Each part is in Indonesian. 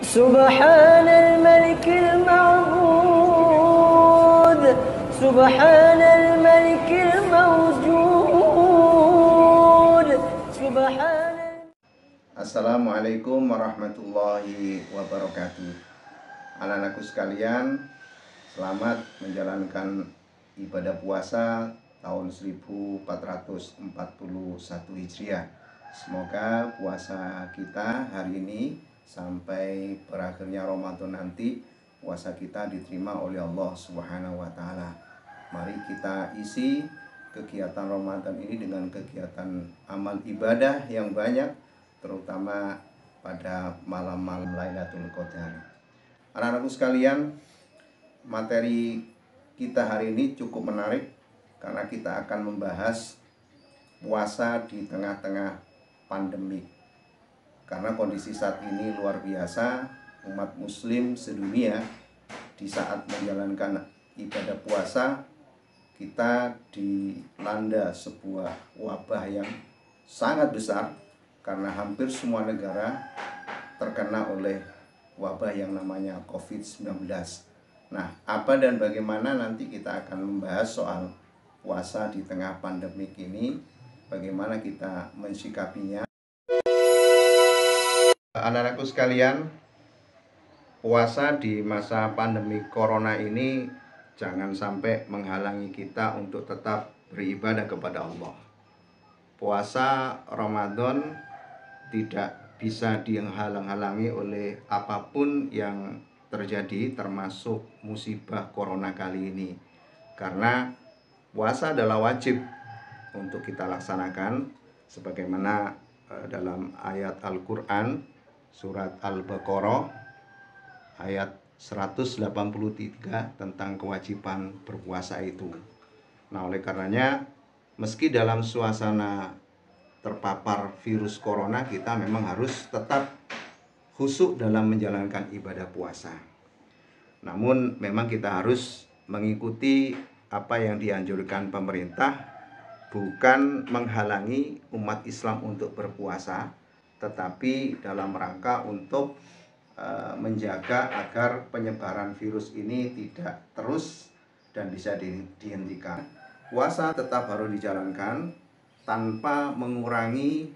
سبحان الملك المعبود سبحان الملك الموجود سبحان. Assalamualaikum warahmatullahi wabarakatuh. Anak-anakku sekalian, selamat menjalankan ibadah puasa tahun 1441 Hijriah. Semoga puasa kita hari ini sampai berakhirnya Ramadan nanti, puasa kita diterima oleh Allah Subhanahu wa taala. Mari kita isi kegiatan Ramadan ini dengan kegiatan amal ibadah yang banyak, terutama pada malam-malam Lailatul Qadar. Anak-anakku sekalian, materi kita hari ini cukup menarik karena kita akan membahas puasa di tengah-tengah pandemi. Karena kondisi saat ini luar biasa, umat muslim sedunia di saat menjalankan ibadah puasa, kita dilanda sebuah wabah yang sangat besar, karena hampir semua negara terkena oleh wabah yang namanya COVID-19. Nah, apa dan bagaimana nanti kita akan membahas soal puasa di tengah pandemik ini, bagaimana kita mensikapinya. Anak-anakku sekalian, puasa di masa pandemi corona ini jangan sampai menghalangi kita untuk tetap beribadah kepada Allah. Puasa Ramadan tidak bisa dihalang-halangi oleh apapun yang terjadi, termasuk musibah corona kali ini. Karena puasa adalah wajib untuk kita laksanakan sebagaimana dalam ayat Al-Qur'an surat Al-Baqarah ayat 183 tentang kewajiban berpuasa itu. Nah, oleh karenanya meski dalam suasana terpapar virus corona, kita memang harus tetap khusyuk dalam menjalankan ibadah puasa. Namun memang kita harus mengikuti apa yang dianjurkan pemerintah, bukan menghalangi umat Islam untuk berpuasa, tetapi dalam rangka untuk menjaga agar penyebaran virus ini tidak terus dan bisa dihentikan. Puasa tetap harus dijalankan tanpa mengurangi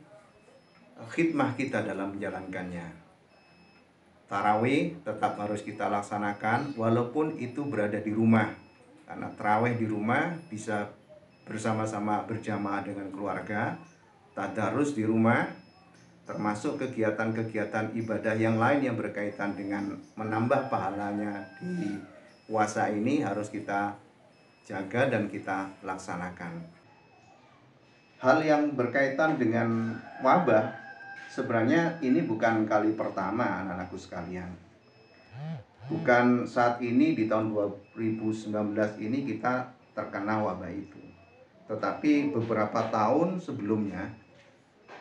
khidmah kita dalam menjalankannya. Tarawih tetap harus kita laksanakan walaupun itu berada di rumah, karena tarawih di rumah bisa bersama-sama berjamaah dengan keluarga, tadarus di rumah, termasuk kegiatan-kegiatan ibadah yang lain yang berkaitan dengan menambah pahalanya di puasa ini harus kita jaga dan kita laksanakan. Hal yang berkaitan dengan wabah, sebenarnya ini bukan kali pertama anak-anakku sekalian. Bukan saat ini di tahun 2019 ini kita terkena wabah itu. Tetapi beberapa tahun sebelumnya,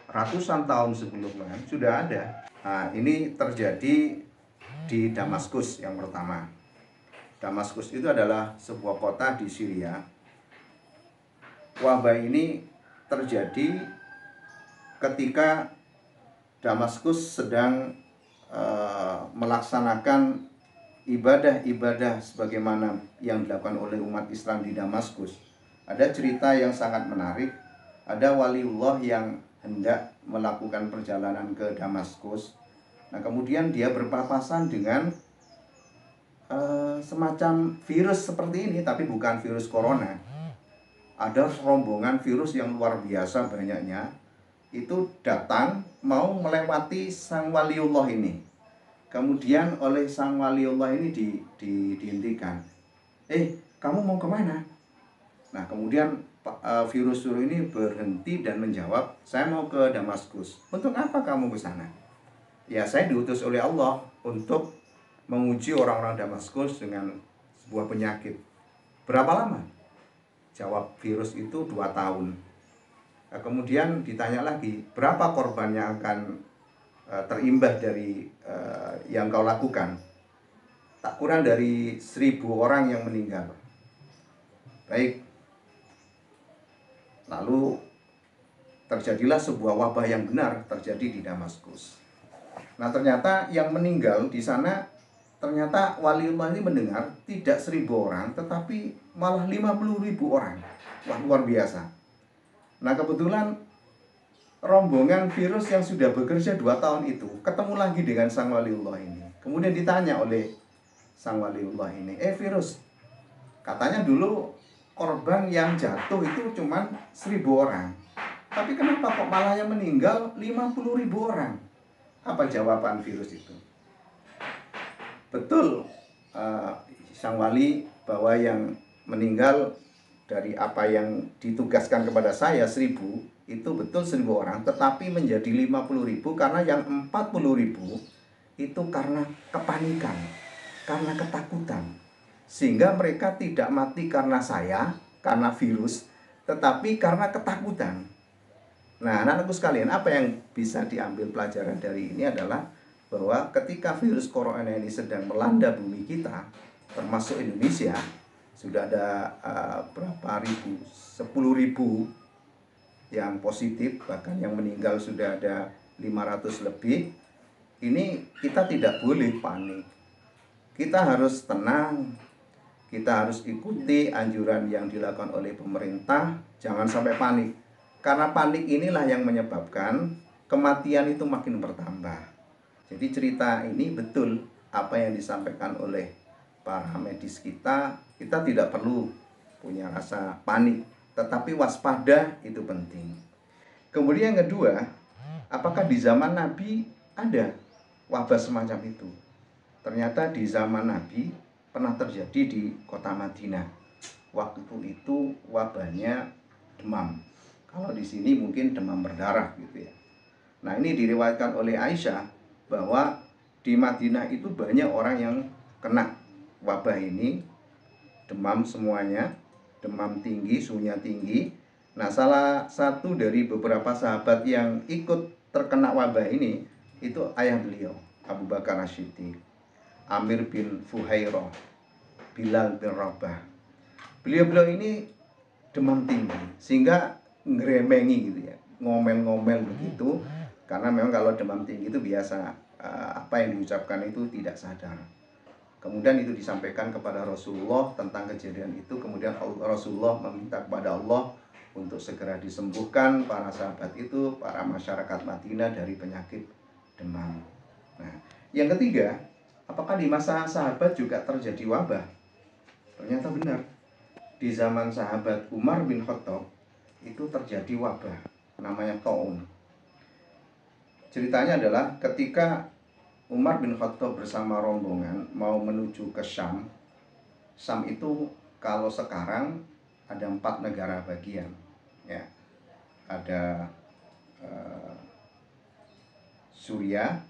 ratusan tahun sebelumnya sudah ada. Nah, ini terjadi di Damaskus yang pertama. Damaskus itu adalah sebuah kota di Syria. Wabah ini terjadi ketika Damaskus sedang melaksanakan ibadah-ibadah sebagaimana yang dilakukan oleh umat Islam di Damaskus. Ada cerita yang sangat menarik. Ada waliullah yang hendak melakukan perjalanan ke Damaskus. Nah, kemudian dia berpapasan dengan semacam virus seperti ini, tapi bukan virus corona. Ada rombongan virus yang luar biasa banyaknya, itu datang mau melewati sang waliullah ini. Kemudian oleh sang waliullah ini dihentikan. Kamu mau kemana? Nah, kemudian virus ini berhenti dan menjawab, saya mau ke Damaskus. Untuk apa kamu ke sana? Ya, saya diutus oleh Allah untuk menguji orang-orang Damaskus dengan sebuah penyakit. Berapa lama? Jawab virus itu 2 tahun. Nah, kemudian ditanya lagi, berapa korban yang akan terimbas dari yang kau lakukan? Tak kurang dari 1.000 orang yang meninggal. Baik. Lalu terjadilah sebuah wabah yang benar terjadi di Damaskus. Nah ternyata yang meninggal di sana, ternyata waliullah ini mendengar tidak 1.000 orang, tetapi malah 50.000 orang. Wah, luar biasa. Nah kebetulan rombongan virus yang sudah bekerja 2 tahun itu ketemu lagi dengan sang waliullah ini. Kemudian ditanya oleh sang waliullah ini, virus, katanya dulu korban yang jatuh itu cuma 1.000 orang, tapi kenapa kok malah yang meninggal 50.000 orang? Apa jawaban virus itu? Betul, sang wali, bahwa yang meninggal dari apa yang ditugaskan kepada saya 1.000, itu betul 1.000 orang, tetapi menjadi 50.000 karena yang 40.000 itu karena kepanikan, karena ketakutan. Sehingga mereka tidak mati karena saya, karena virus, tetapi karena ketakutan. Nah, anak-anakku sekalian, apa yang bisa diambil pelajaran dari ini adalah bahwa ketika virus corona ini sedang melanda bumi kita, termasuk Indonesia, sudah ada berapa ribu, 10.000 yang positif, bahkan yang meninggal sudah ada 500 lebih. Ini kita tidak boleh panik. Kita harus tenang. Kita harus ikuti anjuran yang dilakukan oleh pemerintah. Jangan sampai panik. Karena panik inilah yang menyebabkan kematian itu makin bertambah. Jadi cerita ini betul apa yang disampaikan oleh para medis kita. Kita tidak perlu punya rasa panik, tetapi waspada itu penting. Kemudian yang kedua, apakah di zaman Nabi ada wabah semacam itu? Ternyata di zaman Nabi pernah terjadi di kota Madinah. Waktu itu wabahnya demam. Kalau di sini mungkin demam berdarah gitu ya. Nah, ini diriwayatkan oleh Aisyah bahwa di Madinah itu banyak orang yang kena wabah ini, demam semuanya, demam tinggi, suhunya tinggi. Nah, salah satu dari beberapa sahabat yang ikut terkena wabah ini itu ayah beliau, Abu Bakar As-Siddiq, Amir bin Fuhairah, Bilal bin Rabah. Beliau-beliau ini demam tinggi sehingga ngeremengi gitu ya, ngomel-ngomel begitu, karena memang kalau demam tinggi itu biasa apa yang diucapkan itu tidak sadar. Kemudian itu disampaikan kepada Rasulullah tentang kejadian itu. Kemudian Rasulullah meminta kepada Allah untuk segera disembuhkan para sahabat itu, para masyarakat Madinah dari penyakit demam. Nah, yang ketiga, apakah di masa sahabat juga terjadi wabah? Ternyata benar. Di zaman sahabat Umar bin Khattab itu terjadi wabah, namanya Taun. Ceritanya adalah ketika Umar bin Khattab bersama rombongan mau menuju ke Syam. Syam itu kalau sekarang ada 4 negara bagian, ya. Ada Suriah,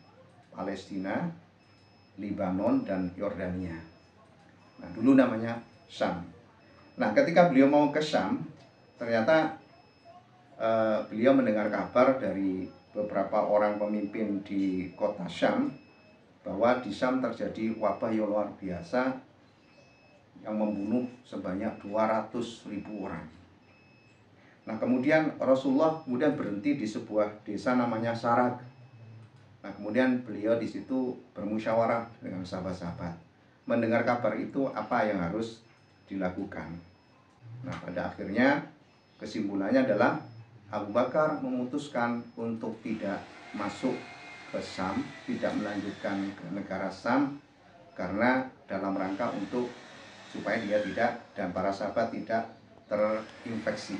Palestina, Lebanon, dan Yordania. Nah, dulu namanya Syam. Nah, ketika beliau mau ke Syam, ternyata beliau mendengar kabar dari beberapa orang pemimpin di kota Syam bahwa di Syam terjadi wabah yang luar biasa yang membunuh sebanyak 200.000 orang. Nah, kemudian Rasulullah kemudian berhenti di sebuah desa namanya Sarak. Nah, kemudian beliau di situ bermusyawarah dengan sahabat-sahabat. Mendengar kabar itu, apa yang harus dilakukan? Nah, pada akhirnya kesimpulannya adalah Abu Bakar memutuskan untuk tidak masuk ke Syam, tidak melanjutkan ke negara Syam, karena dalam rangka untuk supaya dia tidak dan para sahabat tidak terinfeksi.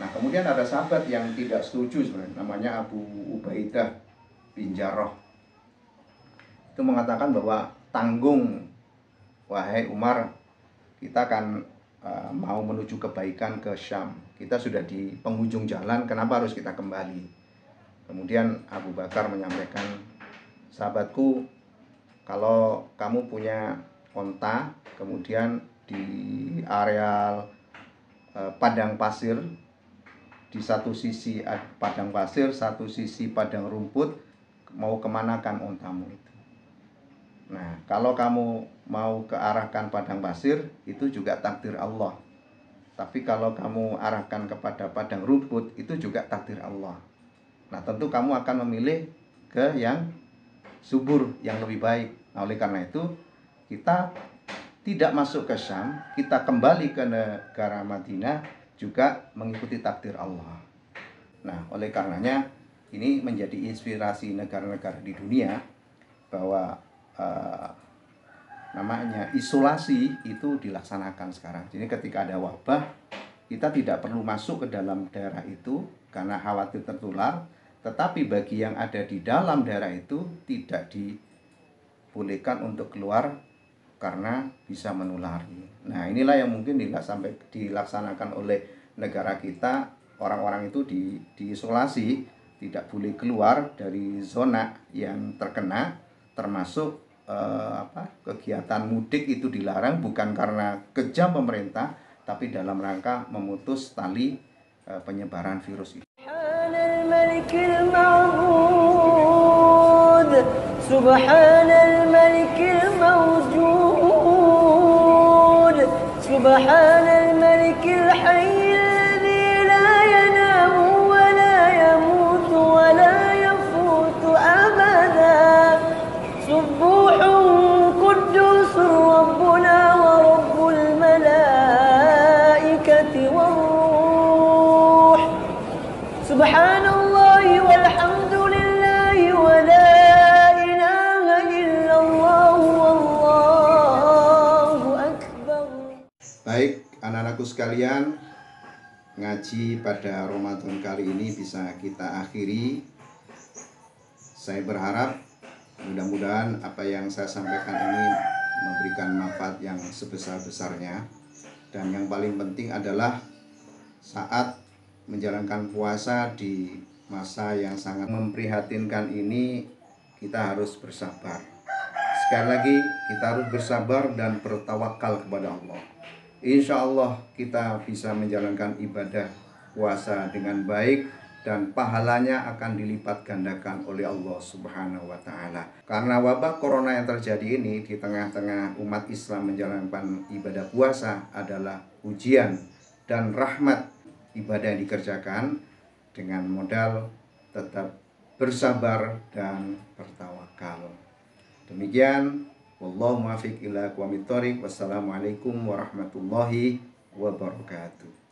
Nah, kemudian ada sahabat yang tidak setuju sebenarnya, namanya Abu Ubaidah bin Jarrah. Itu mengatakan bahwa tanggung, wahai Umar, kita akan mau menuju kebaikan ke Syam. Kita sudah di penghujung jalan, kenapa harus kita kembali? Kemudian Abu Bakar menyampaikan, sahabatku, kalau kamu punya onta, kemudian di areal padang pasir, di satu sisi padang pasir, satu sisi padang rumput, mau kemanakan ontamu itu? Nah, kalau kamu mau ke arahkan padang pasir, itu juga takdir Allah. Tapi kalau kamu arahkan kepada padang rumput, itu juga takdir Allah. Nah, tentu kamu akan memilih ke yang subur yang lebih baik. Nah, oleh karena itu kita tidak masuk ke Syam, kita kembali ke negara Madinah juga mengikuti takdir Allah. Nah, oleh karenanya ini menjadi inspirasi negara-negara di dunia bahwa namanya isolasi itu dilaksanakan sekarang. Jadi ketika ada wabah, kita tidak perlu masuk ke dalam daerah itu karena khawatir tertular, tetapi bagi yang ada di dalam daerah itu tidak dibolehkan untuk keluar karena bisa menulari. Nah, inilah yang mungkin sampai dilaksanakan oleh negara kita. Orang-orang itu diisolasi, tidak boleh keluar dari zona yang terkena, termasuk kegiatan mudik itu dilarang, bukan karena kejam pemerintah, tapi dalam rangka memutus tali penyebaran virus itu. سبحان الملك الموجود سبحان الملك الحي الذي لا ينام ولا يموت ولا يفوت أبدا سبوح قدوس ربنا ورب الملائكة والروح سبحان الله والحمد لله ولا إله إلا الله والله أكبر. Baik, anak-anakku sekalian, ngaji pada Ramadan kali ini bisa kita akhiri. Saya berharap mudah-mudahan apa yang saya sampaikan ini memberikan manfaat yang sebesar-besarnya. Dan yang paling penting adalah saat menjalankan puasa di masa yang sangat memprihatinkan ini, kita harus bersabar. Sekali lagi, kita harus bersabar dan bertawakal kepada Allah. Insya Allah kita bisa menjalankan ibadah puasa dengan baik dan pahalanya akan dilipat gandakan oleh Allah Subhanahu wa Ta'ala. Karena wabah corona yang terjadi ini di tengah-tengah umat Islam menjalankan ibadah puasa adalah ujian dan rahmat ibadah yang dikerjakan dengan modal tetap bersabar dan bertawakal. Demikian, wallahu muwaffiq ila aqwamit thoriq. Wassalamualaikum warahmatullahi wabarakatuh.